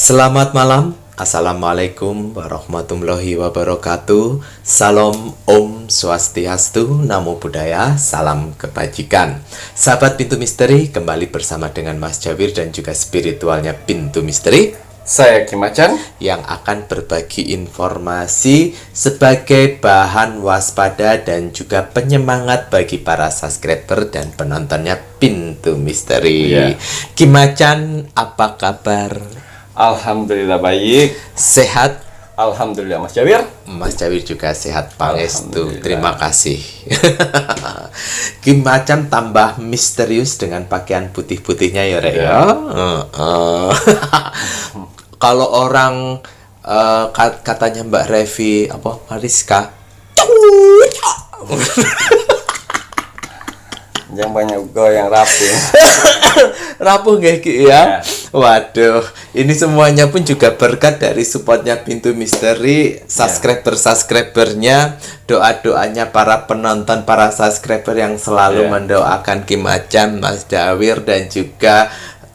Selamat malam, Assalamualaikum warahmatullahi wabarakatuh. Salam Om Swastiastu, Namo Buddhaya, salam kebajikan. Sahabat Pintu Misteri, kembali bersama dengan Mas Jawir dan juga spiritualnya Pintu Misteri, saya Kim Acan, yang akan berbagi informasi sebagai bahan waspada dan juga penyemangat bagi para subscriber dan penontonnya Pintu Misteri. Kim Acan, apa kabar? Alhamdulillah baik. Sehat? Alhamdulillah Mas Jawir. Mas Jawir juga sehat, pangestu. Alhamdulillah. Terima kasih. Kim Acan tambah misterius dengan pakaian putih-putihnya ya, Rek ya. Kalau orang katanya Mbak Revi apa Mariska, Yang banyak goyang rapuh. rapuh nggak Ki ya? Waduh, ini semuanya pun juga berkat dari supportnya Pintu Misteri, subscribernya, doa-doanya para penonton, para subscriber yang selalu mendoakan Kim Acan, Mas Jawir dan juga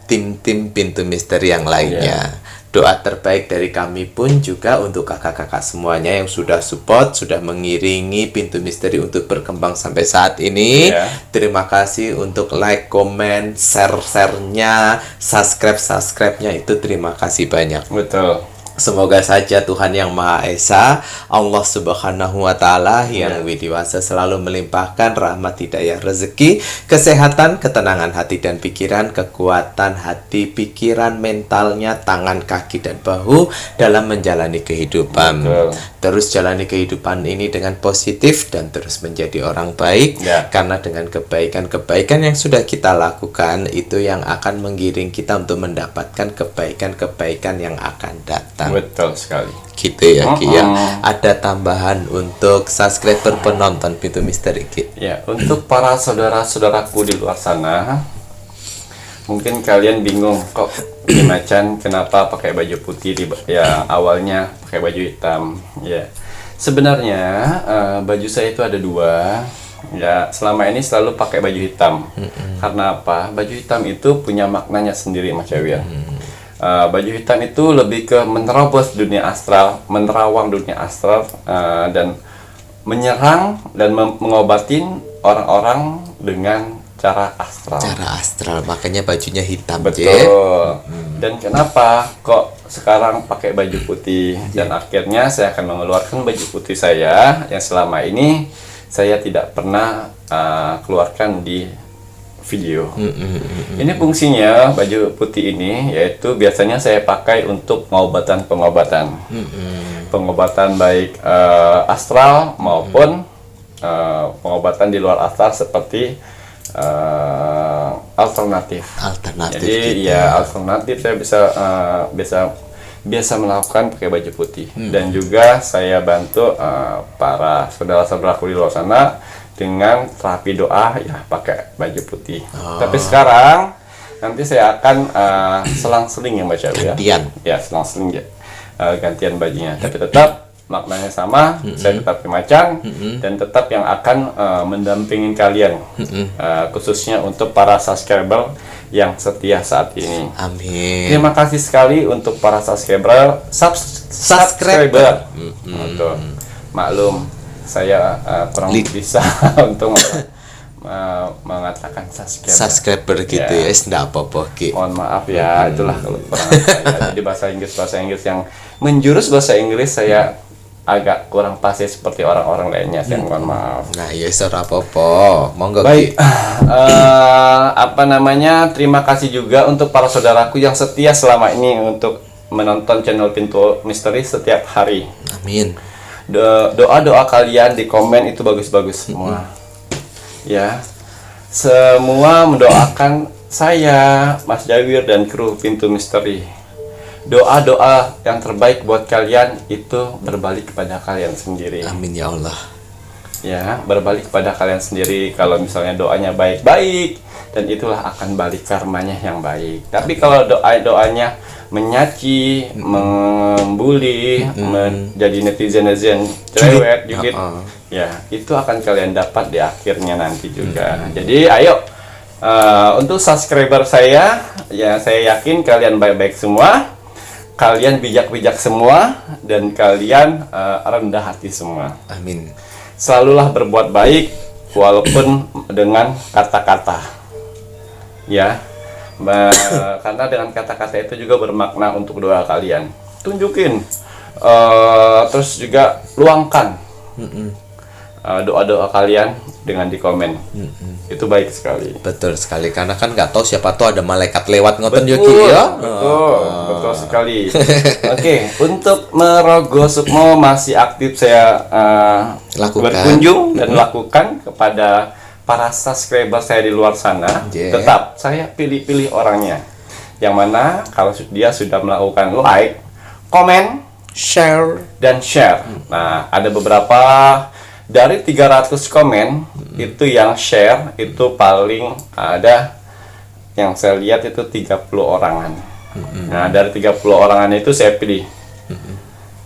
tim-tim Pintu Misteri yang lainnya. Doa terbaik dari kami pun juga untuk kakak-kakak semuanya yang sudah support, sudah mengiringi Pintu Misteri untuk berkembang sampai saat ini. Terima kasih untuk like, comment, share-nya, subscribe-nya itu terima kasih banyak. Betul. Semoga saja Tuhan Yang Maha Esa, Allah Subhanahu wa Ta'ala yang widiwasa selalu melimpahkan rahmat, hidayah, rezeki, kesehatan, ketenangan hati dan pikiran, kekuatan hati, pikiran, mentalnya, tangan, kaki dan bahu dalam menjalani kehidupan. Terus jalani kehidupan ini dengan positif dan terus menjadi orang baik, karena dengan kebaikan-kebaikan yang sudah kita lakukan itu yang akan menggiring kita untuk mendapatkan kebaikan-kebaikan yang akan datang. Betul sekali. Gitu ya Ki ya. Ada tambahan untuk subscriber penonton Pintu Misteri Ki? Ya, untuk para saudara-saudaraku di luar sana, mungkin kalian bingung kok Kim Acan kenapa pakai baju putih awalnya pakai baju hitam. Ya, sebenarnya baju saya itu ada dua. Ya, selama ini selalu pakai baju hitam. Karena apa? Baju hitam itu punya maknanya sendiri, Mas Jawir. Baju hitam itu lebih ke menerobos dunia astral, menerawang dunia astral, dan menyerang dan mengobatin orang-orang dengan cara astral. Cara astral, makanya bajunya hitam. Betul. Dan kenapa kok sekarang pakai baju putih? Dan akhirnya saya akan mengeluarkan baju putih saya yang selama ini saya tidak pernah keluarkan di video. Ini fungsinya baju putih ini yaitu biasanya saya pakai untuk pengobatan baik astral maupun pengobatan di luar astral seperti alternatif. Jadi gitu. alternatif saya biasa melakukan pakai baju putih. Dan juga saya bantu para saudara-saudaraku di luar sana dengan terapi doa pakai baju putih. Tapi sekarang nanti saya akan selang-seling yang baca gantian. Ya, selang-seling gantian bajunya. Tapi tetap maknanya sama. Saya tetap Kim Acan dan tetap yang akan mendampingin kalian, khususnya untuk para subscriber yang setia saat ini. Amin. Terima kasih sekali untuk para subscriber. Maklum, saya kurang bisa untuk mengatakan subscriber gitu ya, enggak apa-apa Ki. Mohon maaf ya, itulah kekurangan saya. Jadi bahasa Inggris yang menjurus bahasa Inggris saya agak kurang fasih seperti orang-orang lainnya. Saya mohon maaf. Nah, ya ora apa-apa. Monggo Baik. Ki. Terima kasih juga untuk para saudaraku yang setia selama ini untuk menonton channel Pintu Misteri setiap hari. Amin. Doa-doa kalian di komen itu bagus-bagus semua. Ya, semua mendoakan saya, Mas Jawir dan kru Pintu Misteri. Doa-doa yang terbaik buat kalian itu berbalik kepada kalian sendiri. Amin ya Allah. Ya, berbalik kepada kalian sendiri. Kalau misalnya doanya baik-baik, dan itulah akan balik karmanya yang baik. Tapi kalau doanya menyaci, membuli, menjadi netizen cerewet, jubit, ya itu akan kalian dapat di akhirnya nanti juga. Jadi ayo, untuk subscriber saya, ya saya yakin kalian baik-baik semua. kalian bijak-bijak semua dan kalian rendah hati semua. Amin. Selalulah berbuat baik walaupun dengan kata-kata. Ya. Karena dengan kata-kata itu juga bermakna untuk doa kalian. Tunjukin. Terus juga luangkan doa-doa kalian dengan di komen. Itu baik sekali. Betul sekali, karena kan nggak tahu siapa tahu ada malaikat lewat ngoten Yogi ya. Betul sekali. Oke, untuk Merogo Sukmo masih aktif saya Lakukan. berkunjung dan lakukan kepada para subscriber saya di luar sana. Tetap saya pilih-pilih orangnya. Yang mana kalau dia sudah melakukan like, komen, Share. dan share. Nah, ada beberapa dari 300 komen itu yang share itu paling ada yang saya lihat itu 30 orangan. Nah, dari 30 orangan itu saya pilih.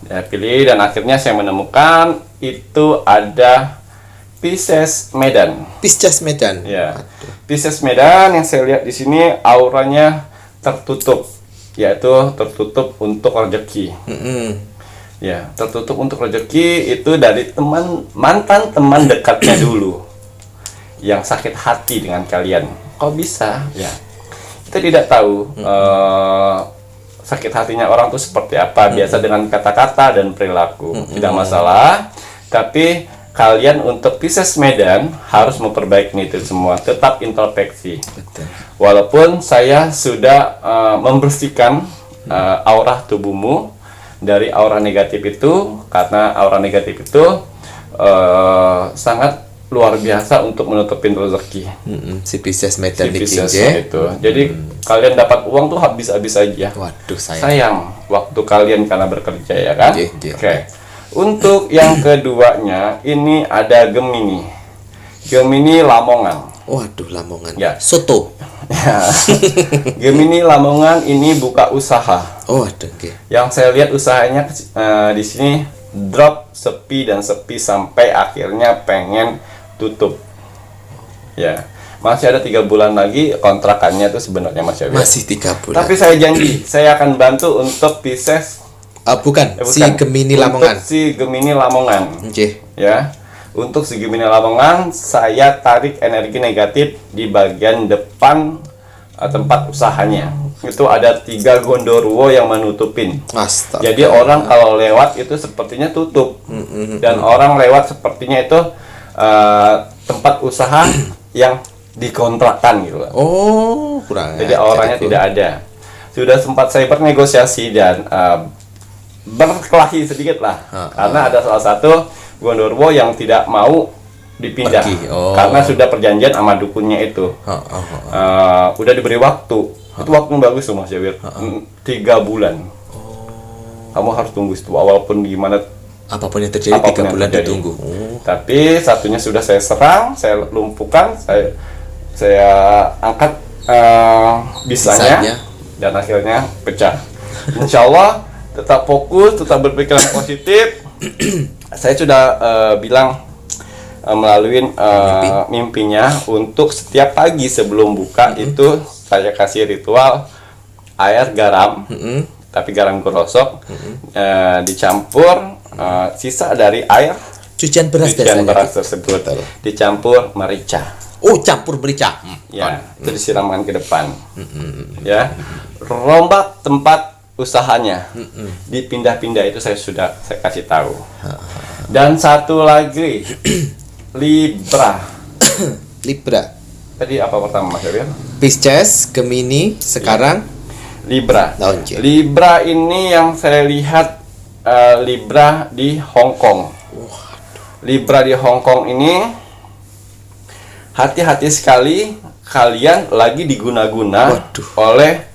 Saya pilih dan akhirnya saya menemukan itu ada Pisces Medan. Pisces Medan. Ya. Pisces Medan yang saya lihat di sini auranya tertutup, yaitu tertutup untuk rezeki. Ya, tertutup untuk rezeki itu dari mantan teman dekatnya dulu yang sakit hati dengan kalian. Kok bisa? Ya, kita tidak tahu sakit hatinya orang itu seperti apa. Biasa dengan kata-kata dan perilaku, tidak masalah. Tapi kalian untuk Pisces Medan harus memperbaiki itu semua. Tetap introspeksi. Betul. Walaupun saya sudah membersihkan aura tubuhmu dari aura negatif itu, karena aura negatif itu sangat luar biasa untuk menutupin rezeki. Si Pisces Medan Si di Pisces Kinje. itu. Jadi kalian dapat uang tuh habis-habis aja. Waduh, Sayang waktu kalian karena bekerja, ya kan? Oke. Untuk yang keduanya ini ada Gemini. Gemini Lamongan. Waduh, Lamongan. Ya. Soto. Ya. Gemini Lamongan ini buka usaha. Oh, ada oke. Yang saya lihat usahanya di sini drop sepi sampai akhirnya pengen tutup. Ya, masih ada 3 bulan lagi kontrakannya tuh sebenarnya Mas Yawir. Masih 3 bulan. Tapi saya janji, saya akan bantu untuk Pisces. Bukan, si Bukan. Gemini Untuk Lamongan. si Gemini Lamongan. Oke. Ya, untuk si Gemini Lamongan saya tarik energi negatif di bagian depan tempat usahanya. Itu ada 3 gondoruo yang menutupin. Astaga. Jadi orang kalau lewat itu sepertinya tutup. Dan orang lewat sepertinya itu tempat usaha yang dikontrakkan gitu. Oh, kurang. Jadi orangnya tidak ada. Sudah sempat saya bernegosiasi dan berkelahi sedikit lah. Karena ada salah satu gondoruo yang tidak mau dipindah. Karena sudah perjanjian sama dukunnya itu. Udah diberi waktu. Itu waktu yang bagus tuh Mas Yawir. 3 bulan. Kamu harus tunggu itu walaupun gimana. Apapun yang terjadi 3 bulan ditunggu. Tapi satunya sudah saya serang, saya lumpuhkan, saya angkat bisanya dan akhirnya pecah. Insya Allah tetap fokus, tetap berpikiran positif. Saya sudah bilang melalui mimpinya untuk setiap pagi sebelum buka itu saya kasih ritual air garam, tapi garam gosok dicampur sisa dari air Cucian beras tersebut dicampur merica. Oh, campur merica. Ya, itu disiramkan ke depan. Ya, rombak tempat usahanya dipindah-pindah itu saya kasih tahu. Dan satu lagi Libra. Libra. Tadi apa pertama Mas Yawir? Pisces, Gemini, sekarang Libra. Launching. Libra ini yang saya lihat Libra di Hong Kong. Libra di Hong Kong ini hati-hati sekali, kalian lagi diguna-guna oleh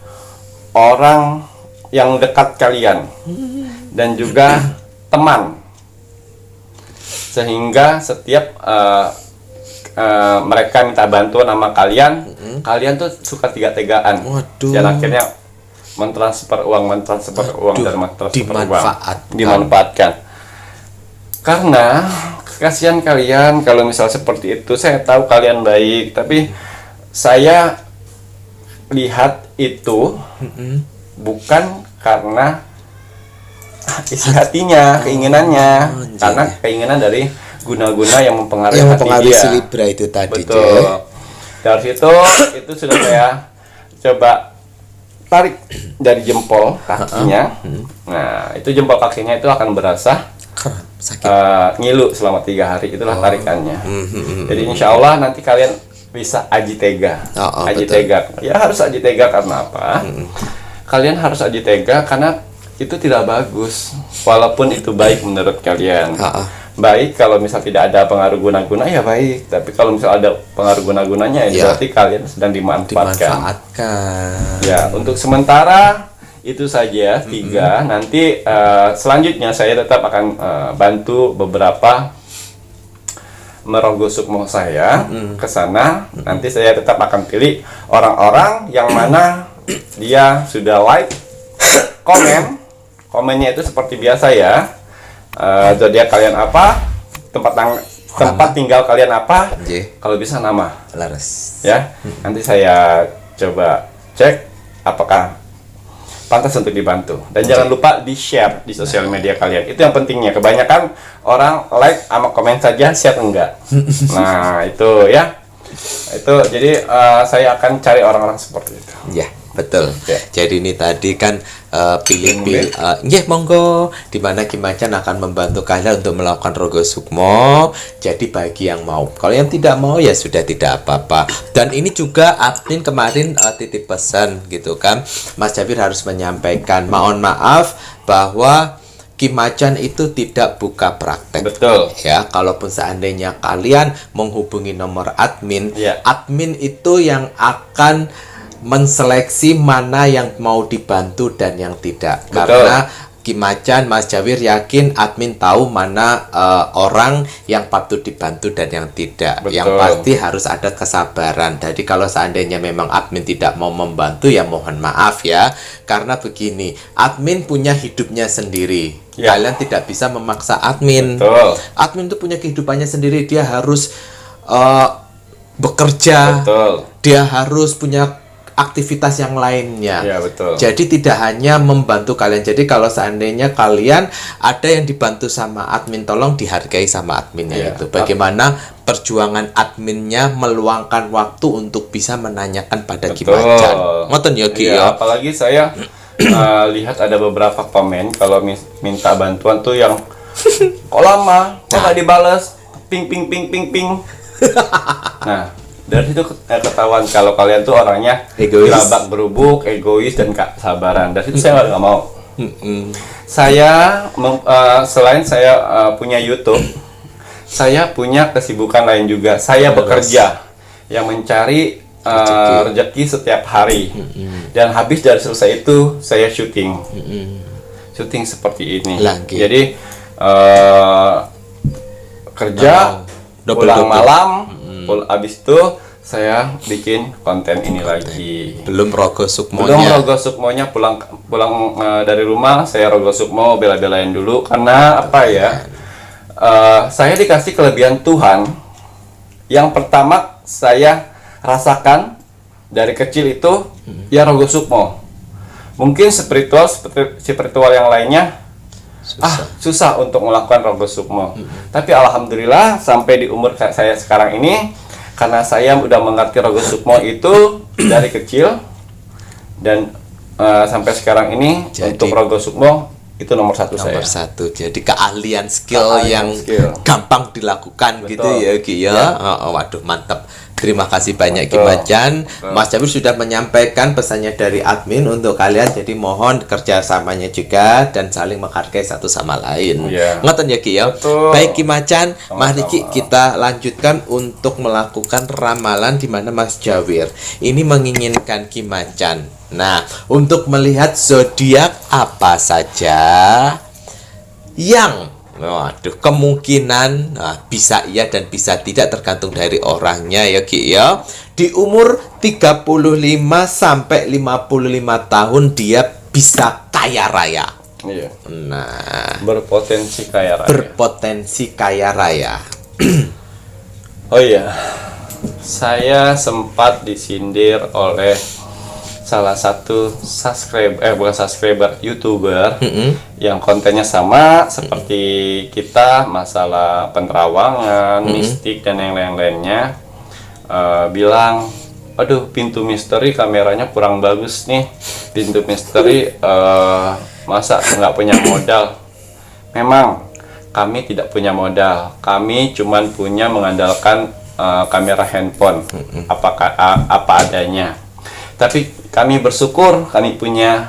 orang yang dekat kalian dan juga teman, sehingga setiap mereka minta bantuan sama kalian, kalian tuh suka tega-tegaan. Dan akhirnya mentransfer uang dan dimanfaatkan. Karena kasihan kalian kalau misal seperti itu. Saya tahu kalian baik, tapi saya lihat itu bukan karena isi hatinya, keinginannya. Anjir. Karena keinginan dari guna-guna yang mempengaruhi Yang hati mempengaruhi dia. si Libra itu tadi, Betul. Dari situ itu sudah saya coba tarik dari jempol kakinya. Nah, itu jempol kakinya itu akan berasa sakit. ngilu selama 3 hari, itulah tarikannya. Jadi insya Allah nanti kalian bisa aji tega. Aji betul. tega. Ya harus aji tega karena apa? Kalian harus aji tega karena itu tidak bagus. Walaupun itu baik menurut kalian. Baik kalau misal tidak ada pengaruh guna-guna ya baik. Tapi kalau misal ada pengaruh guna-gunanya ya berarti kalian sedang dimanfaatkan. Ya, untuk sementara itu saja 3. Nanti selanjutnya saya tetap akan bantu beberapa merogoh sukmo saya ke sana. Nanti saya tetap akan pilih orang-orang yang mana dia sudah like, komennya itu seperti biasa ya. Zodiak kalian apa? Tempat tinggal kalian apa? Kalau bisa nama. Laras. Ya. Nanti saya coba cek apakah pantas untuk dibantu. Dan jangan lupa di-share di sosial media kalian. Itu yang pentingnya. Kebanyakan orang like sama komen saja, share enggak. Nah, itu ya. Itu jadi saya akan cari orang-orang seperti itu. Ya, betul. Ya. Jadi ini tadi kan pilih-pilih monggo di mana Kim Macan akan membantu kalian untuk melakukan rogo sukmo. Jadi bagi yang mau. Kalau yang tidak mau ya sudah tidak apa-apa. Dan ini juga admin kemarin titip pesan gitu kan. Mas Jabir harus menyampaikan mohon maaf bahwa Kim Macan itu tidak buka praktek. Betul. Ya, kalaupun seandainya kalian menghubungi nomor admin, admin itu yang akan menseleksi mana yang mau dibantu dan yang tidak. Betul. Karena Kim Macan, Mas Jawir yakin admin tahu mana orang yang patut dibantu dan yang tidak. Betul. Yang pasti harus ada kesabaran. Jadi kalau seandainya memang admin tidak mau membantu ya mohon maaf ya. Karena begini, admin punya hidupnya sendiri. Kalian tidak bisa memaksa admin. Betul. Admin itu punya kehidupannya sendiri. Dia harus bekerja. Betul. Dia harus punya aktivitas yang lainnya. Ya, betul. Jadi tidak hanya membantu kalian. Jadi kalau seandainya kalian ada yang dibantu sama admin, tolong dihargai sama adminnya itu. Bagaimana perjuangan adminnya meluangkan waktu untuk bisa menanyakan pada Kim Macan. Ngoten ya Ki ya. Apalagi saya lihat ada beberapa komen kalau minta bantuan tuh yang kok lama, kok nggak dibales, ping. Nah, dari situ ketahuan kalau kalian tuh orangnya gerabak berubuk, egois dan gak sabaran. Dari situ saya nggak mau. Saya selain saya punya YouTube, saya punya kesibukan lain juga. Saya bekerja yang mencari rezeki setiap hari. Dan habis dari selesai itu saya syuting. Syuting seperti ini. Jadi kerja, pulang malam, habis itu saya bikin konten ini lagi. Belum rogo sukmonya. Belum rogo sukmonya, pulang dari rumah saya rogo sukmo bela-belain dulu karena apa ya? Saya dikasih kelebihan Tuhan. Yang pertama saya rasakan dari kecil itu ya rogo sukmo. Mungkin spiritual yang lainnya susah untuk melakukan rogo sukmo. Tapi alhamdulillah sampai di umur saya sekarang ini, karena saya udah mengerti rogo sukmo itu dari kecil dan sampai sekarang ini untuk rogo sukmo itu nomor satu. Jadi keahlian skill yang gampang dilakukan. Betul. Gitu ya Ki ya. Waduh mantap. Terima kasih banyak Kim Macan. Mas Jabir sudah menyampaikan pesannya dari admin untuk kalian. Jadi mohon kerjasamanya juga dan saling menghargai satu sama lain. Ngoten ya Ki ya. Baik Kim Macan, mari kita lanjutkan untuk melakukan ramalan di mana Mas Jawir ini menginginkan Kim Macan. Nah, untuk melihat zodiak apa saja yang kemungkinan bisa iya dan bisa tidak tergantung dari orangnya ya Ki ya. Di umur 35 sampai 55 tahun dia bisa kaya raya. Iya. Nah, berpotensi kaya raya. Berpotensi kaya raya. Oh iya. Saya sempat disindir oleh salah satu bukan subscriber, YouTuber yang kontennya sama seperti kita, masalah penerawangan, mistik dan yang lain-lainnya, bilang, aduh, pintu misteri kameranya kurang bagus nih, pintu misteri masa nggak punya modal. Memang kami tidak punya modal, kami cuman punya mengandalkan kamera handphone, apa adanya. Tapi kami bersyukur kami punya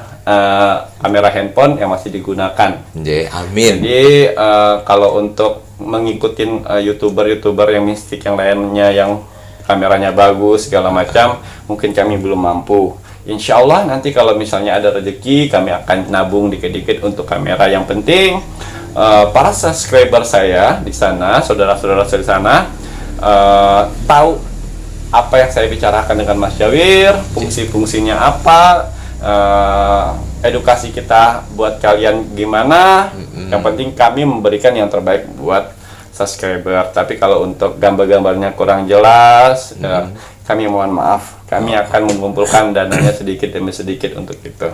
kamera handphone yang masih digunakan. Amin. Jadi kalau untuk mengikutin YouTuber yang mistik yang lainnya yang kameranya bagus segala macam, mungkin kami belum mampu. Insya Allah nanti kalau misalnya ada rezeki, kami akan nabung dikit-dikit untuk kamera. Yang penting para subscriber saya di sana, saudara-saudara saya di sana, tahu apa yang saya bicarakan dengan Mas Jawir, fungsi-fungsinya apa, edukasi kita buat kalian gimana. Yang penting kami memberikan yang terbaik buat subscriber. Tapi kalau untuk gambar-gambarnya kurang jelas, kami mohon maaf. Kami akan mengumpulkan dananya sedikit demi sedikit untuk itu.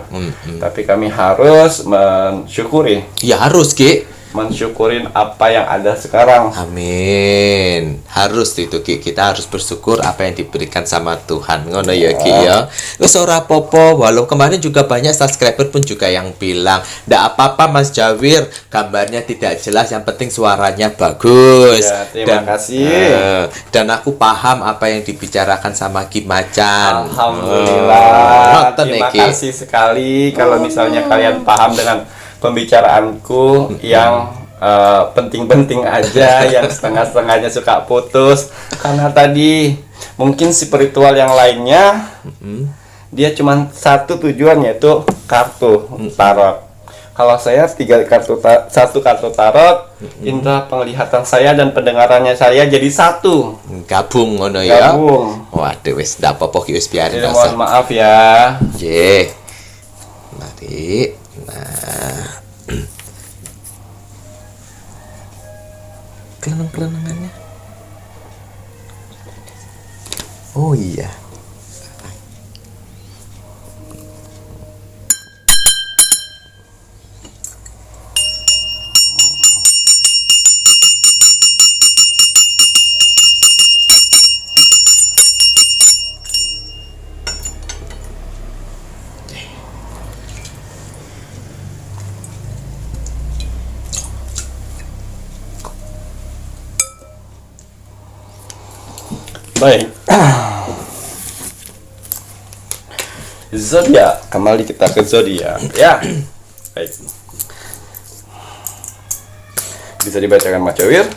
Tapi kami harus mensyukuri. Ya harus, Ki. Mensyukurin apa yang ada sekarang. Amin. Harus itu, Ki. Kita harus bersyukur apa yang diberikan sama Tuhan. Ngono ya, Ki ya. Wis ora apa-apa, walau kemarin juga banyak subscriber pun juga yang bilang, "Ndak apa-apa Mas Jawir, gambarnya tidak jelas, yang penting suaranya bagus." Ya, terima kasih. Dan aku paham apa yang dibicarakan sama Ki Macan. Alhamdulillah. Terima kasih sekali kalau misalnya kalian paham dengan pembicaraanku yang penting-penting aja, yang setengah-setengahnya suka putus. Karena tadi mungkin spiritual yang lainnya dia cuma satu tujuan, yaitu kartu tarot. Kalau saya satu kartu tarot, indera penglihatan saya dan pendengarannya saya jadi satu. Gabung ngono ya. Gabung. Waduh, wis ndak apa-apa, Ki, wis biarin. Mohon maaf ya. Nggih. Mari. Nah. Kelenang-kelenangannya. Oh iya. Baik. Zodiak, kembali kita ke zodiak. Ya. Baik. Bisa dibacakan Mas Jawir?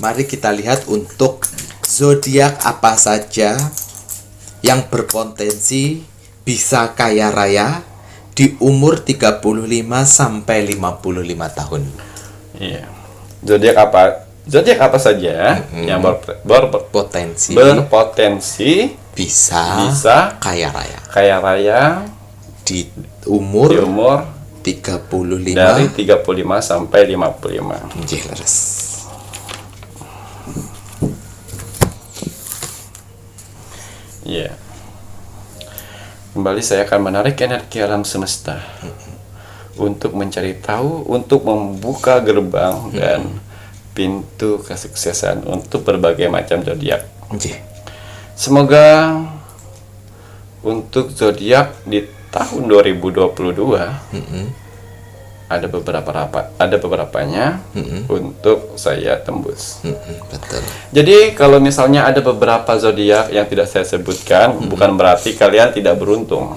Mari kita lihat untuk zodiak apa saja yang berpotensi bisa kaya raya di umur 35 sampai 55 tahun. Iya. Zodiak apa saja yang berpotensi bisa kaya raya di umur 35 dari 35 sampai 55. Jelas. Iya. Kembali saya akan menarik energi alam semesta untuk mencari tahu, untuk membuka gerbang dan pintu kesuksesan untuk berbagai macam zodiak. Semoga untuk zodiak di tahun 2022 ada beberapanya untuk saya tembus. Betul. Jadi kalau misalnya ada beberapa zodiak yang tidak saya sebutkan, bukan berarti kalian tidak beruntung.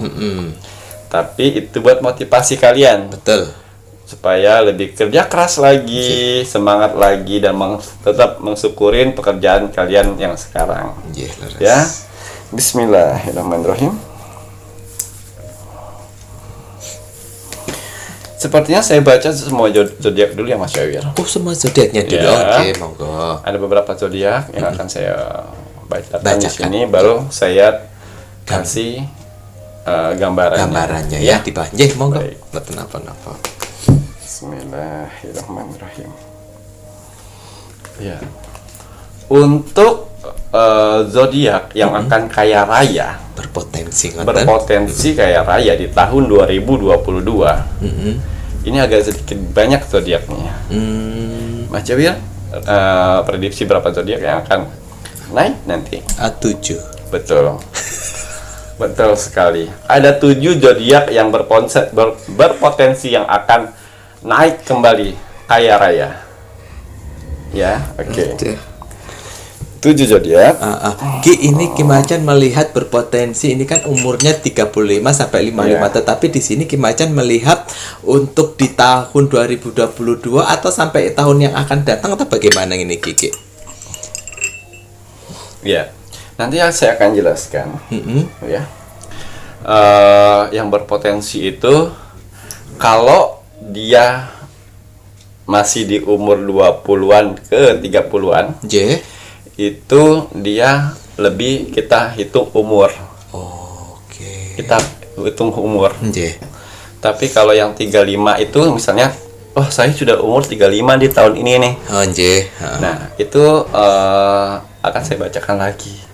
Tapi itu buat motivasi kalian. Betul. Supaya lebih kerja keras lagi, semangat lagi, dan tetap mensyukurin pekerjaan kalian yang sekarang. Ya, Bismillahirrahmanirrahim. Sepertinya saya baca semua zodiak dulu ya Mas Jawir. Oh, semua zodiaknya dulu. Ya. Oke, monggo. Ada beberapa zodiak yang akan saya bacakan di sini, baru saya kasih gambarannya ya di bawah. Monggo. Mboten napa-napa. Bismillahirrahmanirrahim. Ya. Untuk zodiak yang akan kaya raya, Berpotensi ngoten. berpotensi kaya raya di tahun 2022. Ini agak sedikit banyak zodiaknya. Mas Jawil, prediksi berapa zodiak yang akan naik nanti? A7. Betul. Betul sekali. Ada 7 zodiak yang berpotensi yang akan naik kembali kaya raya. Ya, oke. 7 zodiak. Ini Kim Macan melihat berpotensi, ini kan umurnya 35 sampai 55, tetapi di sini Kim Macan melihat untuk di tahun 2022 atau sampai tahun yang akan datang atau bagaimana ini Kiki? Ya. Nanti saya akan jelaskan. Ya. Yang berpotensi itu kalau dia masih di umur 20-an ke 30-an, itu dia lebih kita hitung umur. Kita hitung umur. Tapi kalau yang 35 itu misalnya, oh saya sudah umur 35 di tahun ini nih. Nah, itu akan saya bacakan lagi.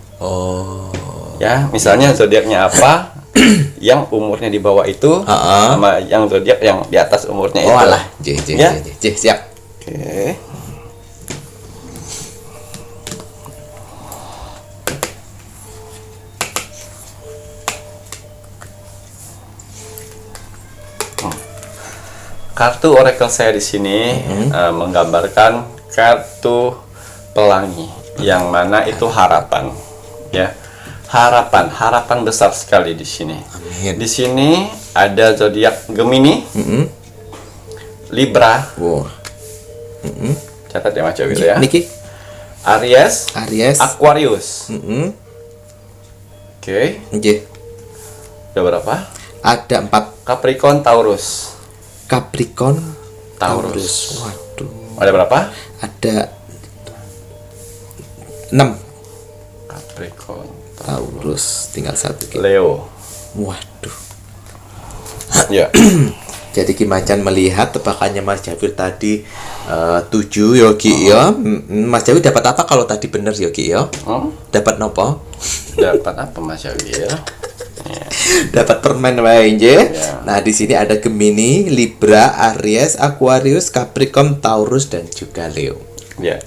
Ya, misalnya zodiaknya apa? Yang umurnya di bawah itu sama yang zodiak yang di atas umurnya itu. Alah, siap. Oke. Kartu oracle saya di sini menggambarkan kartu pelangi, yang mana itu harapan, ya. Harapan besar sekali di sini. Amin. Di sini ada zodiak Gemini, Libra. Catat ya Mas Jawil ya. Niki. Aries, Aquarius. Oke. Ada berapa? Ada 4. Capricorn, Taurus. Taurus. Waduh. Ada berapa? Ada 6. Capricorn, Taurus, tinggal 1. Leo. Waduh. Ya. Jadi Kim Macan melihat tebakannya Mas Jawil tadi 7 Yogi ya. Mas Jawil dapat apa kalau tadi bener Yogi ya? Dapat nopo? Dapat apa Mas Jawil? Dapat permen wae nggih. Nah, di sini ada Gemini, Libra, Aries, Aquarius, Capricorn, Taurus dan juga Leo. Ya.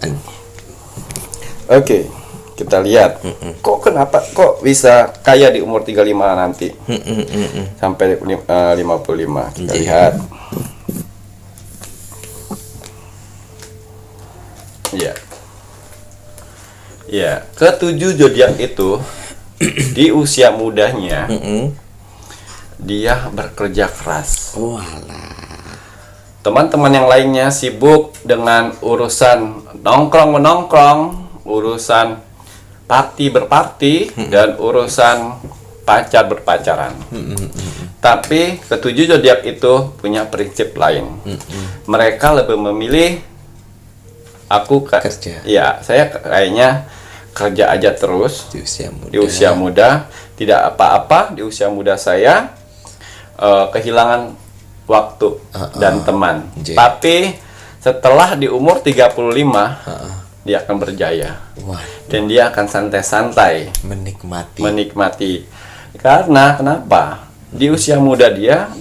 Oke. Kita lihat. Kenapa bisa kaya di umur 35 nanti? Sampai 55. Kita lihat. Ya. Ya, ke-7 zodiak itu di usia mudanya dia bekerja keras. Teman-teman yang lainnya sibuk dengan urusan nongkrong-menongkrong, urusan party-berparty, dan urusan pacar-berpacaran. Tapi ke-7 zodiak itu punya prinsip lain. Mereka lebih memilih kerja. Ya, saya kayaknya kerja aja terus di usia muda. Tidak apa-apa di usia muda saya kehilangan waktu dan teman. Tapi setelah di umur 35 dia akan berjaya. Dan dia akan santai-santai menikmati. Karena kenapa? Di usia muda dia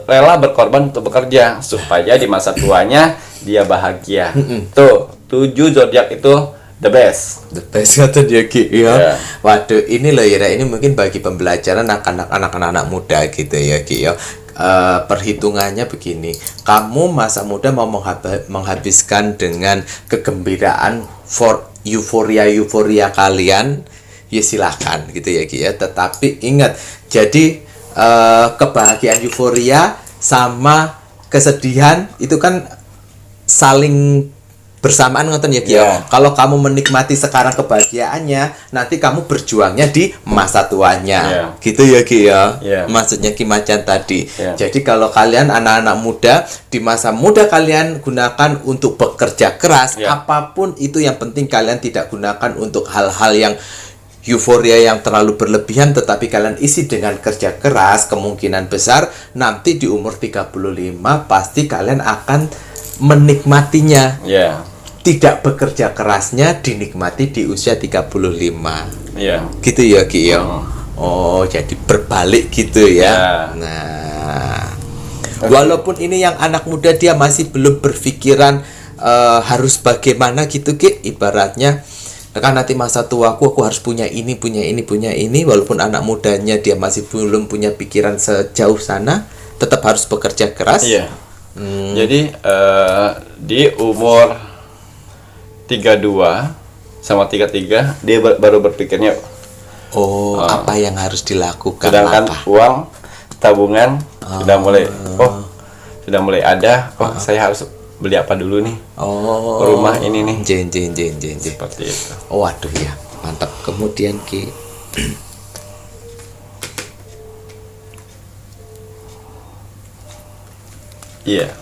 rela berkorban untuk bekerja supaya di masa tuanya dia bahagia. Tuh, 7 zodiak itu the best kata dia Ki ya. Waduh, ini loh ya, ini mungkin bagi pembelajaran anak-anak muda gitu ya Ki ya. Perhitungannya begini, kamu masa muda mau menghabiskan dengan kegembiraan euforia kalian, ya silakan gitu ya Ki ya. Tetapi ingat, jadi kebahagiaan euforia sama kesedihan itu kan saling bersamaan ngoten ya Ki. Kalau kamu menikmati sekarang kebahagiaannya, nanti kamu berjuangnya di masa tuanya. Gitu ya Ki ya. Maksudnya Kim Macan tadi. Jadi kalau kalian anak-anak muda, di masa muda kalian gunakan untuk bekerja keras, apapun itu, yang penting kalian tidak gunakan untuk hal-hal yang euforia yang terlalu berlebihan, tetapi kalian isi dengan kerja keras. Kemungkinan besar nanti di umur 35 pasti kalian akan menikmatinya. tidak bekerja kerasnya dinikmati di usia 35. Iya. Gitu ya Ki ya. Oh, jadi berbalik gitu ya. Ya. Nah, walaupun ini yang anak muda dia masih belum berpikiran harus bagaimana gitu Ki, ibaratnya kan nanti masa tuaku aku harus punya ini, punya ini, punya ini. Walaupun anak mudanya dia masih belum punya pikiran sejauh sana, tetap harus bekerja keras. Iya. Jadi di umur 32 sama 33 dia baru berpikirnya apa yang harus dilakukan. sedangkan apa? uang tabungan sudah mulai ada. Saya harus beli apa dulu nih, rumah ini nih, Jen. seperti itu. Waduh ya, mantap. Kemudian Ki, Iya.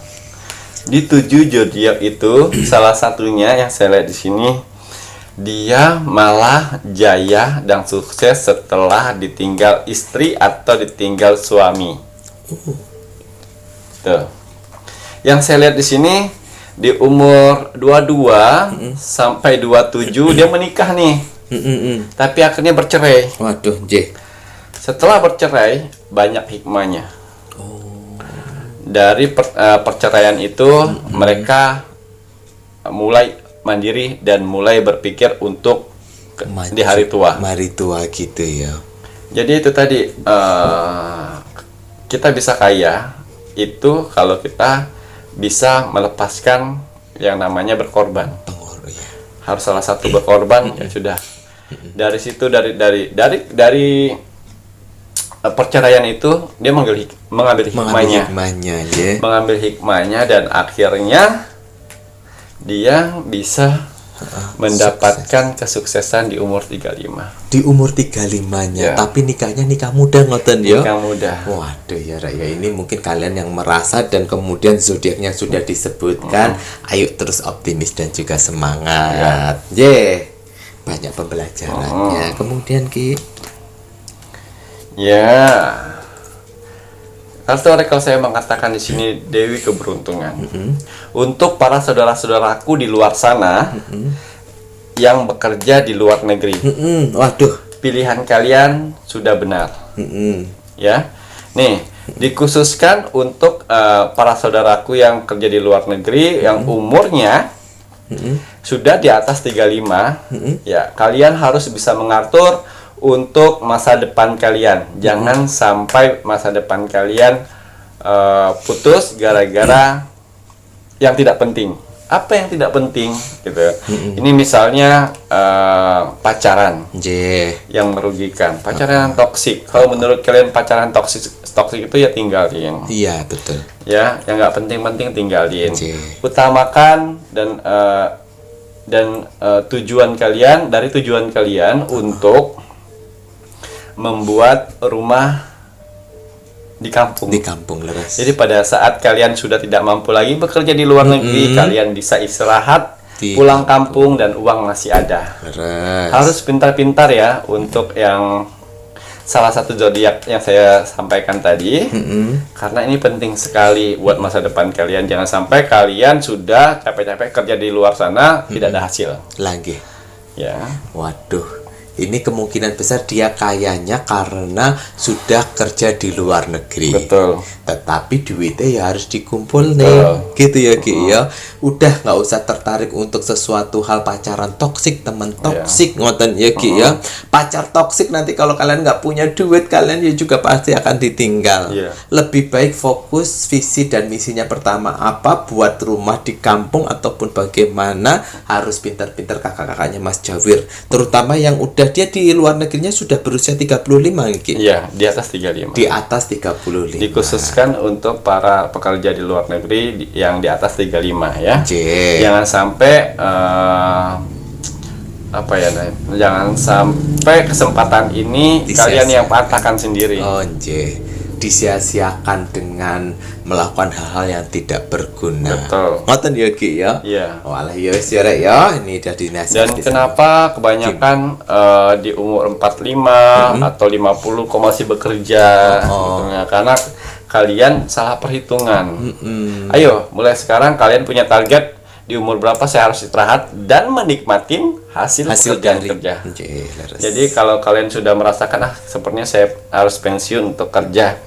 Di 7 zodiak itu salah satunya yang saya lihat di sini, dia malah jaya dan sukses setelah ditinggal istri atau ditinggal suami. Tuh. Yang saya lihat di sini di umur 22 sampai 27 dia menikah nih. Tapi akhirnya bercerai. waduh J. Setelah bercerai banyak hikmahnya. Dari perceraian itu mereka mulai mandiri dan mulai berpikir untuk di hari tua. Hari tua gitu ya. Jadi itu tadi kita bisa kaya itu kalau kita bisa melepaskan yang namanya berkorban. Ya. Harus salah satu berkorban ya sudah. Dari situ dari perceraian itu dia mengambil hikmahnya. Mengambil hikmahnya dan akhirnya dia bisa mendapatkan kesuksesan di umur 35. Di umur 35-nya, Ya. tapi nikahnya nikah muda ngoten ya. Nikah muda. Waduh ya Raya, ini mungkin kalian yang merasa dan kemudian zodiaknya sudah disebutkan, ayo terus optimis dan juga semangat. Banyak pembelajarannya. Kemudian Ki, Ya. Kalau saya mengatakan di sini Dewi keberuntungan. Untuk para saudara-saudaraku di luar sana yang bekerja di luar negeri. waduh. Pilihan kalian sudah benar. Ya. Nih, dikhususkan untuk para saudaraku yang kerja di luar negeri yang umurnya sudah di atas 35. Ya, kalian harus bisa mengatur untuk masa depan kalian. Jangan sampai masa depan kalian putus gara-gara yang tidak penting. Apa yang tidak penting gitu. Ini misalnya pacaran yang merugikan, pacaran yang toksik. Kalau menurut kalian pacaran toksik itu ya tinggalin. Iya, betul. Ya, yang nggak penting-penting tinggalin. Utamakan dan tujuan kalian untuk membuat rumah di kampung. Di kampung leres. Jadi pada saat kalian sudah tidak mampu lagi bekerja di luar negeri, kalian bisa istirahat, pulang kampung dan uang masih ada. Leres. Harus pintar-pintar ya untuk yang salah satu zodiak yang saya sampaikan tadi. Karena ini penting sekali buat masa depan kalian. Jangan sampai kalian sudah capek-capek kerja di luar sana tidak ada hasil. Lagi. Ya. Waduh. Ini kemungkinan besar dia kayanya karena sudah kerja di luar negeri. Betul. Tetapi duitnya ya harus dikumpul nih. Gitu ya Ki ya. Udah nggak usah tertarik untuk sesuatu hal pacaran toksik, teman toksik, ngoten ya Ki ya. Pacar toksik nanti kalau kalian nggak punya duit, kalian ya juga pasti akan ditinggal. Lebih baik fokus visi dan misinya pertama apa, buat rumah di kampung ataupun bagaimana, harus pintar-pintar kakak-kakaknya Mas Jawir. Terutama yang udah dia di luar negerinya sudah berusia 35 Ki. Iya, di atas 35. Di atas 35. Dikhususkan untuk para pekerja di luar negeri yang di atas 35 ya. Jangan sampai jangan sampai kesempatan ini kalian yang patahkan sendiri. Disia-siakan dengan melakukan hal-hal yang tidak berguna. Betul. Ngoten ya Ki ya. Iya. Walah ya wis ya Rek ya, ini udah dinasihati. Dan kenapa kebanyakan di umur 45 atau 50 kok masih bekerja gitu ya? Karena kalian salah perhitungan. Ayo, mulai sekarang kalian punya target di umur berapa saya harus istirahat dan menikmatin hasil pekerjaan dari kerja. Leres. Jadi kalau kalian sudah merasakan sepertinya saya harus pensiun untuk kerja,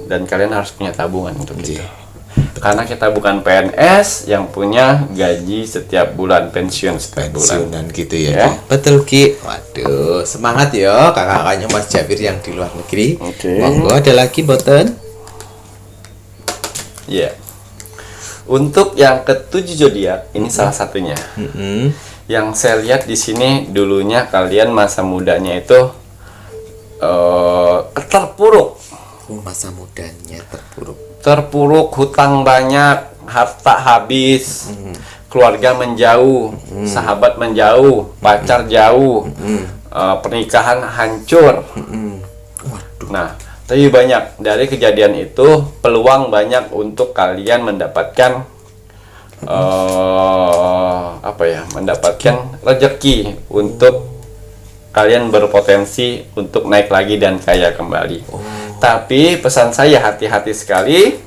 dan kalian harus punya tabungan untuk itu. Karena kita bukan PNS yang punya gaji setiap bulan, pensiun setiap bulan. pensiunan gitu ya. Betul Ki. Waduh, semangat ya kakak-kakaknya Mas Jafir yang di luar negeri. Oke. Monggo ada lagi boten? Ya. Untuk yang ketujuh zodiak ini salah satunya. Yang saya lihat di sini dulunya kalian masa mudanya itu terpuruk. Masa mudanya Terpuruk, hutang banyak, harta habis, keluarga menjauh, sahabat menjauh, pacar jauh, pernikahan hancur. Nah, tapi banyak dari kejadian itu peluang banyak untuk kalian mendapatkan mendapatkan rezeki untuk kalian berpotensi untuk naik lagi dan kaya kembali. Tapi pesan saya hati-hati sekali,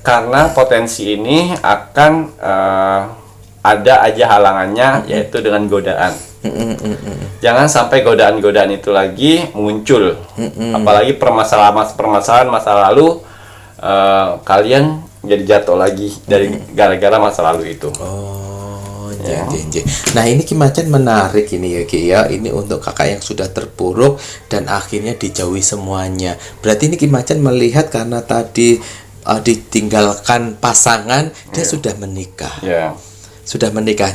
karena potensi ini akan ada aja halangannya, yaitu dengan godaan. Jangan sampai godaan-godaan itu lagi muncul, apalagi permasalahan masa lalu, kalian jadi jatuh lagi dari gara-gara masa lalu itu. Nah ini Ki Macan menarik ini ya Ki ya. Ini untuk kakak yang sudah terpuruk dan akhirnya dijauhi semuanya. Berarti ini Ki Macan melihat karena tadi ditinggalkan pasangan, dia sudah menikah. Sudah menikah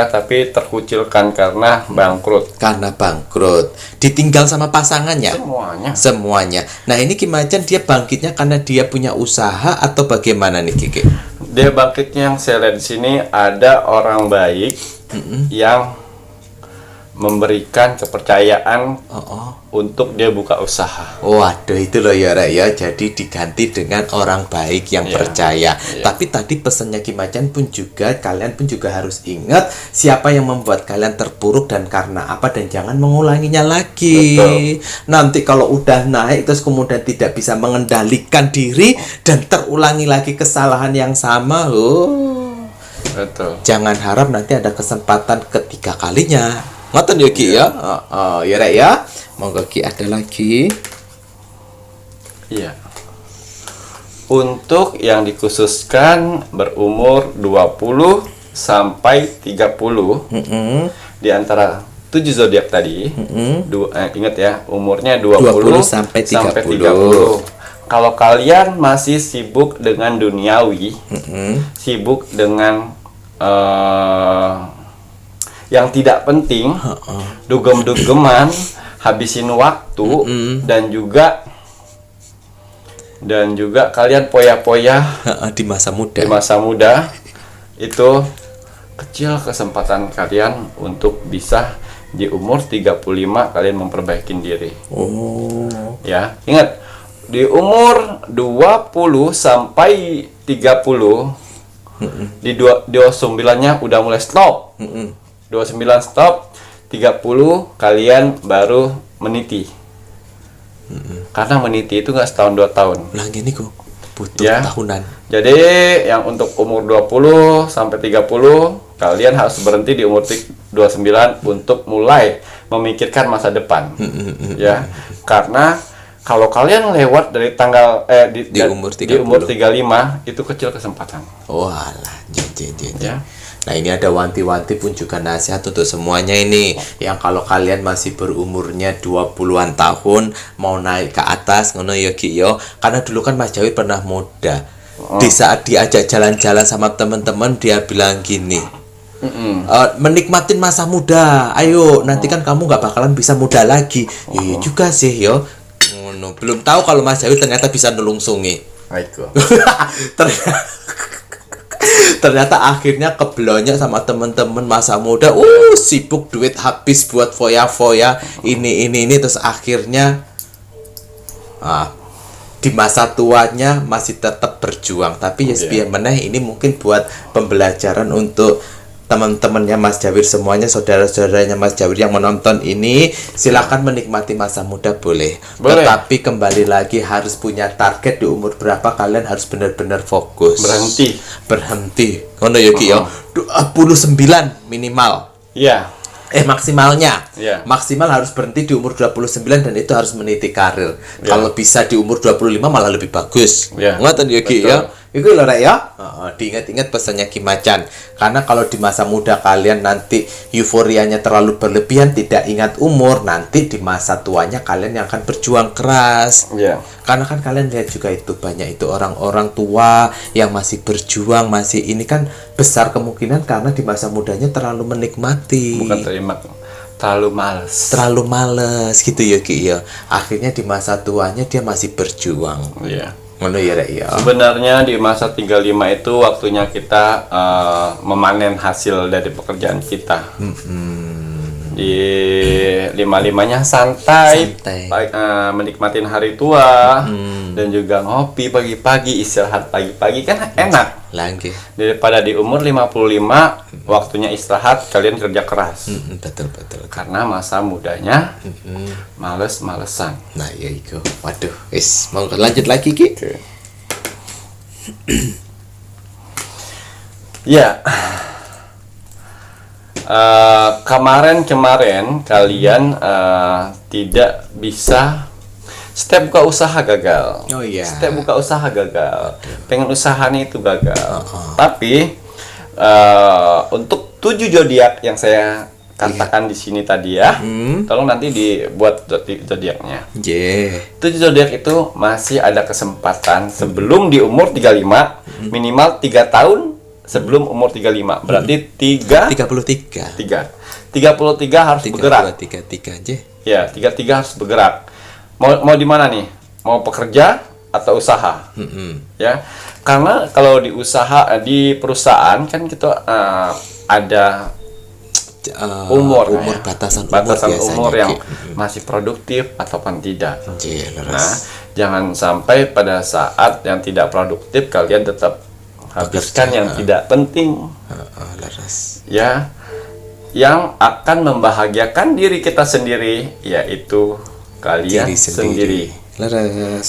tapi terkucilkan karena bangkrut. Ditinggal sama pasangannya. Semuanya. Nah ini Ki Macan dia bangkitnya karena dia punya usaha atau bagaimana nih Kiki? Dia bangkitnya yang saya lihat di sini ada orang baik yang memberikan kepercayaan untuk dia buka usaha. Waduh itu loh ya Rek ya. Jadi diganti dengan orang baik yang percaya. Tapi tadi pesannya Ki Macan pun juga, kalian pun juga harus ingat siapa yang membuat kalian terpuruk dan karena apa, dan jangan mengulanginya lagi. Betul. Nanti kalau udah naik terus kemudian tidak bisa mengendalikan diri dan terulangi lagi kesalahan yang sama. Betul. Jangan harap nanti ada kesempatan ketiga kalinya. Ngoten ya Ki ya. Ya Rek ya. Monggo Ki ada lagi. Iya. Untuk yang dikhususkan berumur 20 sampai 30 di antara 7 zodiak tadi. Ingat ya, umurnya 20 sampai 30. Kalau kalian masih sibuk dengan duniawi, sibuk dengan yang tidak penting, dugem-dugeman, habisin waktu, dan juga kalian poya-poya di masa muda itu kecil kesempatan kalian untuk bisa di umur 35 kalian memperbaiki diri. Ya, ingat di umur 20 sampai 30 di 29-nya udah mulai stop. 29 stop, 30 kalian baru meniti. Karena meniti itu nggak setahun 2 tahun. Lah gini kok butuh tahunan. Jadi yang untuk umur 20 sampai 30 kalian harus berhenti di umur 29 untuk mulai memikirkan masa depan. Ya. Karena kalau kalian lewat dari tanggal di umur 35 itu kecil kesempatan. Walah, ya. Nah ini ada wanti-wanti pun juga nasihat untuk semuanya ini. Yang kalau kalian masih berumurnya 20-an tahun mau naik ke atas ngono ya Ki yo. Karena dulu kan Mas Jawi pernah muda. Di saat diajak jalan-jalan sama teman-teman dia bilang gini, menikmatin masa muda. Ayo nanti kan kamu nggak bakalan bisa muda lagi. Iya juga sih yo. Belum tahu kalau Mas Jawi ternyata bisa nelungsungi. Ternyata akhirnya keblonyak sama temen-temen masa muda, sibuk duit habis buat foya-foya ini terus akhirnya di masa tuanya masih tetap berjuang. Tapi ya biar meneh ini mungkin buat pembelajaran untuk teman-temannya Mas Jawir semuanya, saudara-saudaranya Mas Jawir yang menonton ini, silakan menikmati masa muda boleh. Tetapi kembali lagi harus punya target di umur berapa kalian harus benar-benar fokus. Berhenti. Ngono ya Ki ya. 29 minimal. Iya. Maksimalnya. Yeah. Maksimal harus berhenti di umur 29 dan itu harus meniti karir. Kalau bisa di umur 25 malah lebih bagus. Ngoten ya Ki ya. Iku lho Rek ya. Diingat-ingat pesannya Ki Macan. Karena kalau di masa muda kalian nanti euforianya terlalu berlebihan, tidak ingat umur, nanti di masa tuanya kalian yang akan berjuang keras. Karena kan kalian lihat juga itu banyak itu orang-orang tua yang masih berjuang, masih ini kan besar kemungkinan karena di masa mudanya terlalu menikmati. Bukan terlalu males gitu ya Ki ya. Akhirnya di masa tuanya dia masih berjuang. Ngono ya Rek ya. Sebenarnya di masa 35 itu waktunya kita memanen hasil dari pekerjaan kita. Di 55-nya santai. Menikmatin hari tua dan juga ngopi pagi-pagi, istirahat pagi-pagi kan enak. Daripada di umur 55 waktunya istirahat, kalian kerja keras. Betul. Karena masa mudanya males-malesan. Nah ya itu. Waduh, mau lanjut lagi Ki? Ya. Kemarin kalian tidak bisa step buka usaha gagal. Step buka usaha gagal. Pengen usaha nih itu gagal. Tapi untuk 7 zodiak yang saya katakan di sini tadi ya, tolong nanti dibuat zodiaknya. 7 zodiak itu masih ada kesempatan sebelum di umur 35, minimal 3 tahun sebelum umur 35. Berarti 33 harus bergerak. 33 aja. Ya, 33 harus bergerak. Mau di mana nih? Mau pekerja atau usaha? Ya. Karena kalau di perusahaan kan kita ada umur batasan umur yang masih produktif ataupun tidak. Nah, jangan sampai pada saat yang tidak produktif kalian tetap habiskan yang tidak penting. Ya, yang akan membahagiakan diri kita sendiri yaitu kalian sendiri.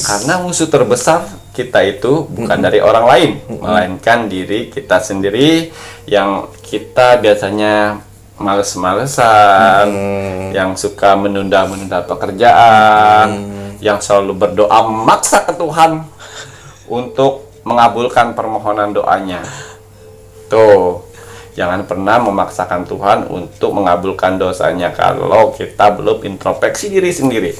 Karena musuh terbesar kita itu bukan dari orang lain, melainkan diri kita sendiri yang kita biasanya males-malesan, yang suka menunda-menunda pekerjaan, yang selalu berdoa maksa ke Tuhan untuk mengabulkan permohonan doanya. Tuh, jangan pernah memaksakan Tuhan untuk mengabulkan dosanya kalau kita belum introspeksi diri sendiri.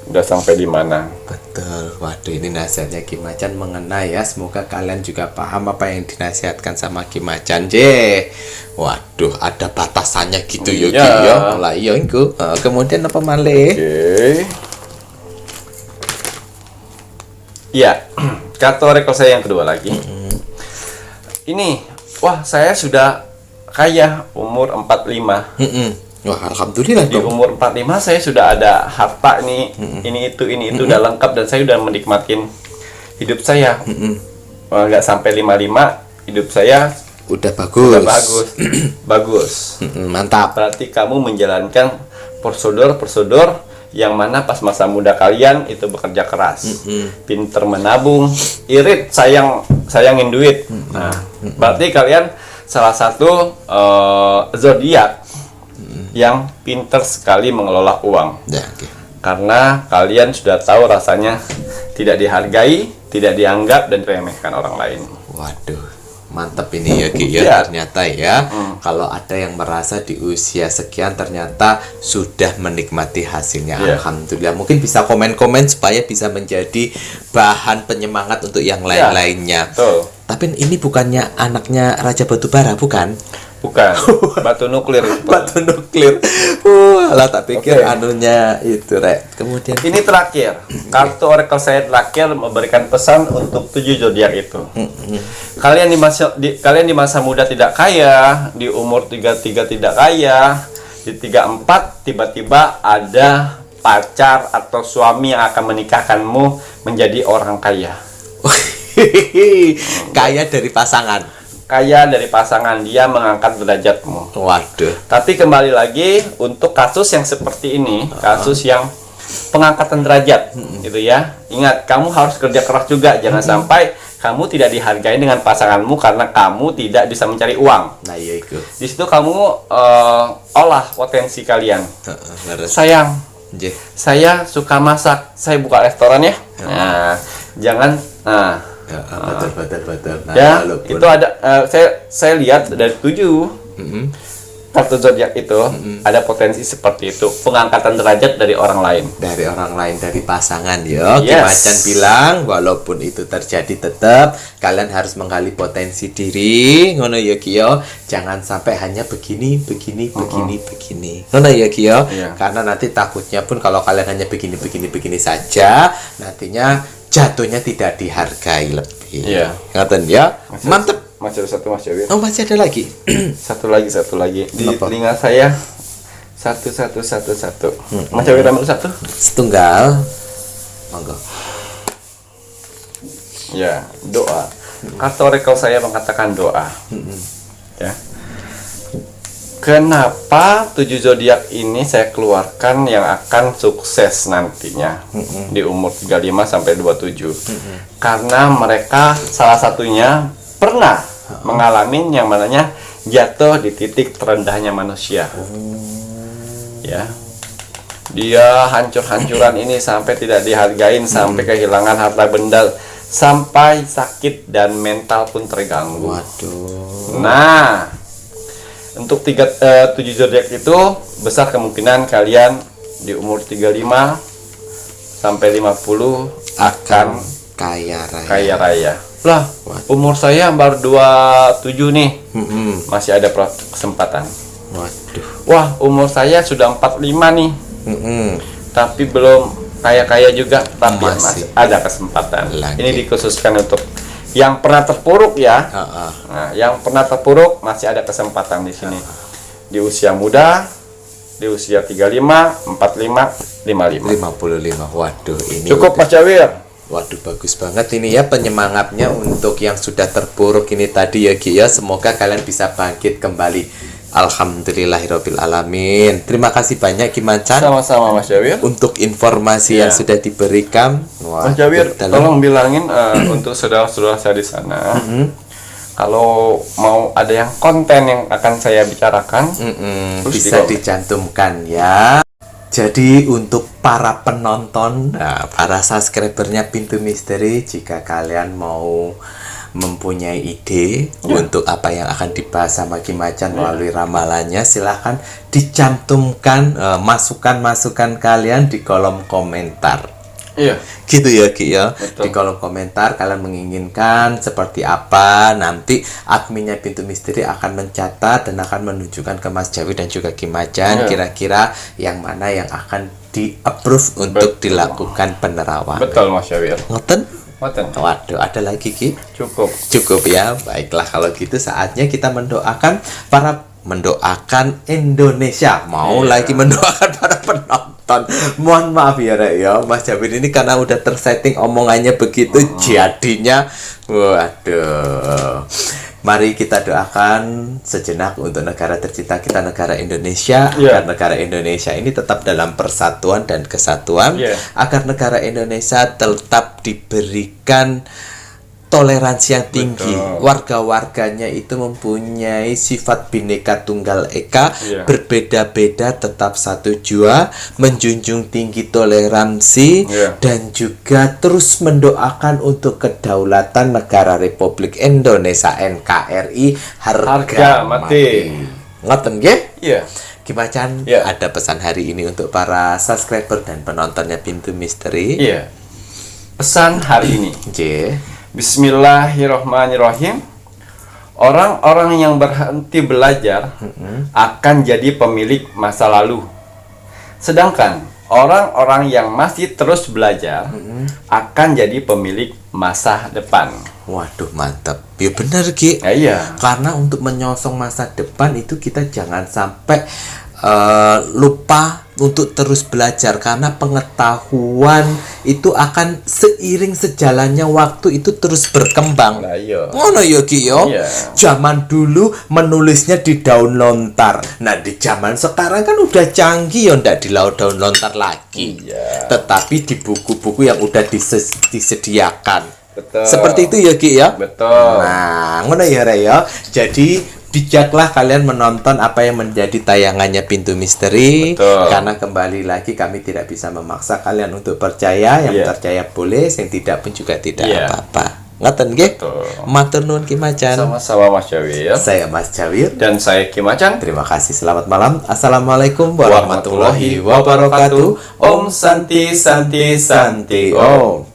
Udah sampai di mana? Betul. Waduh, ini nasihatnya Ki Macan mengena ya. Semoga kalian juga paham apa yang dinasihatkan sama Ki Macan. Waduh, ada batasannya gitu ya Ki ya. Mulai ya iku. Kemudian apa malih? Iya. Kartu oracle saya yang kedua lagi. Ini, wah saya sudah kaya umur 45. Wah, alhamdulillah di umur 45 saya sudah ada harta nih, ini itu udah lengkap dan saya udah menikmatin hidup saya. Nggak sampai 55 hidup saya udah bagus. Bagus. Mantap. Berarti kamu menjalankan prosedur yang mana pas masa muda kalian itu bekerja keras, pinter menabung, irit sayangin duit. Nah, berarti kalian salah satu zodiak yang pinter sekali mengelola uang. Karena kalian sudah tahu rasanya tidak dihargai, tidak dianggap dan diremehkan orang lain. Waduh, mantap ini ya Ki ya. Ternyata ya, kalau ada yang merasa di usia sekian ternyata sudah menikmati hasilnya. Alhamdulillah. Mungkin bisa komen-komen supaya bisa menjadi bahan penyemangat untuk yang lain-lainnya. Tapi ini bukannya anaknya Raja Batubara, bukan? Bukan, batu nuklir. Batu nuklir. Lah tak pikir anunya itu, Rek. Kemudian ini terakhir. Kartu oracle saya terakhir memberikan pesan untuk 7 zodiak itu. Kalian di masa muda tidak kaya, di umur 33 tidak kaya, di 34 tiba-tiba ada pacar atau suami yang akan menikahkanmu menjadi orang kaya. Kaya dari pasangan. kaya dari pasangan, dia mengangkat derajatmu. Waduh. Tapi kembali lagi untuk kasus yang seperti ini, kasus yang pengangkatan derajat, gitu ya. Ingat, kamu harus kerja keras juga. Jangan sampai kamu tidak dihargai dengan pasanganmu karena kamu tidak bisa mencari uang. Nah, iya itu. Di situ kamu olah potensi kalian. Leres. Sayang, Nggih. saya suka masak, saya buka restoran ya. Nah, jangan. Nah, Betul. Nah, ya, walaupun itu ada. Saya lihat dari 7 kartu zodiak itu ada potensi seperti itu, pengangkatan derajat dari orang lain. dari orang lain, dari pasangan ya. Ki Yes. Macan bilang walaupun itu terjadi tetap kalian harus menggali potensi diri, ngono ya Ki yo. Jangan sampai hanya begini. Ngono ya Ki yo. Iya. Karena nanti takutnya pun kalau kalian hanya begini saja, nantinya jatuhnya tidak dihargai lebih. Iya. Ngoten ya. Mantep. Masih ada satu, Mas Jawir. Oh, masih ada lagi. Satu lagi di Apa? telinga saya. Satu. Mas Jawir ambil satu. Setunggal. Monggo. Ya, doa. Kartu oracle saya mengatakan doa. Ya. Kenapa 7 zodiak ini saya keluarkan yang akan sukses nantinya di umur 35 sampai 27? Karena mereka salah satunya pernah mengalami yang mananya jatuh di titik terendahnya manusia. Ya. Dia hancur-hancuran ini sampai tidak dihargain, sampai kehilangan harta benda, sampai sakit dan mental pun terganggu. Waduh. Nah, untuk 7 zodiak itu besar kemungkinan kalian di umur 35 sampai 50 akan kaya raya. kaya raya. Lah, umur saya baru 27 nih. Masih ada kesempatan. Waduh. Wah, umur saya sudah 45 nih. Tapi belum kaya-kaya juga, tapi masih ada kesempatan. Lagi. Ini dikhususkan untuk yang pernah terpuruk ya. Nah, yang pernah terpuruk masih ada kesempatan di sini. Di usia muda, di usia 35, 45, 55. 55. Waduh, ini Cukup Mas Jawir. Waduh, bagus banget ini ya penyemangatnya untuk yang sudah terpuruk ini tadi ya Ki ya. Semoga kalian bisa bangkit kembali. Alhamdulillahirabbil alamin. Terima kasih banyak Ki Macan Sama-sama Mas Jawir. untuk informasi yang sudah diberikan. Mas Jawir, tolong bilangin untuk saudara-saudara saya di sana, kalau mau ada yang konten yang akan saya bicarakan, terus bisa dicantumkan ya. Jadi untuk para penonton, para subscribernya Pintu Misteri, jika kalian mau mempunyai ide untuk apa yang akan dibahas sama Ki Macan melalui ramalannya, silahkan dicantumkan masukan-masukan kalian di kolom komentar. Iya. Gitu ya Ki ya. Betul. Di kolom komentar kalian menginginkan seperti apa, nanti adminnya Pintu Misteri akan mencatat dan akan menunjukkan ke Mas Jawi dan juga Ki Macan kira-kira yang mana yang akan di-approve untuk dilakukan penerawan. Betul Mas Jawir. Ngoten? Ngoten. Waduh, ada lagi Ki? Cukup Ya. Baiklah kalau gitu saatnya kita mendoakan Indonesia. Mau lagi mendoakan para penonton. Mohon maaf ya Rek ya, Mas Jawir ini karena udah tersetting omongannya begitu jadinya waduh. Mari kita doakan sejenak untuk negara tercinta kita, negara Indonesia, agar negara Indonesia ini tetap dalam persatuan dan kesatuan, agar negara Indonesia tetap diberikan toleransi yang tinggi. Warga-warganya itu mempunyai sifat Bhinneka Tunggal Ika, berbeda-beda tetap satu jua, menjunjung tinggi toleransi, dan juga terus mendoakan untuk kedaulatan negara Republik Indonesia NKRI harga mati. Ngoten nggih? Iya. Ki Macan, ada pesan hari ini untuk para subscriber dan penontonnya Pintu Misteri. Iya. Pesan hari ini. Bismillahirrohmanirrohim. Orang-orang yang berhenti belajar akan jadi pemilik masa lalu. Sedangkan orang-orang yang masih terus belajar akan jadi pemilik masa depan. Waduh, mantap. Ya benar Ki. Iya. Karena untuk menyongsong masa depan itu kita jangan sampai lupa untuk terus belajar, karena pengetahuan itu akan seiring sejalannya waktu itu terus berkembang. Nah, iya. Ngono ya Ki yo. Iya. Zaman dulu menulisnya di daun lontar. Nah, di zaman sekarang kan udah canggih ya, ndak di daun lontar lagi. Iya. Tetapi di buku-buku yang udah disediakan. Betul. Seperti itu ya Ki ya. Betul. Nah, ngono ya Re ya. Jadi bijaklah kalian menonton apa yang menjadi tayangannya Pintu Misteri. Betul. Karena kembali lagi kami tidak bisa memaksa kalian untuk percaya. Yang Iya. percaya boleh, yang tidak pun juga tidak Iya. apa-apa. Ngoten nggih? Betul. Matur nuwun Ki Macan. Sama-sama Mas Jawir. Saya Mas Jawir. Dan saya Ki Macan. Terima kasih. Selamat malam. Assalamualaikum warahmatullahi wabarakatuh. Om Santi Santi Santi Om.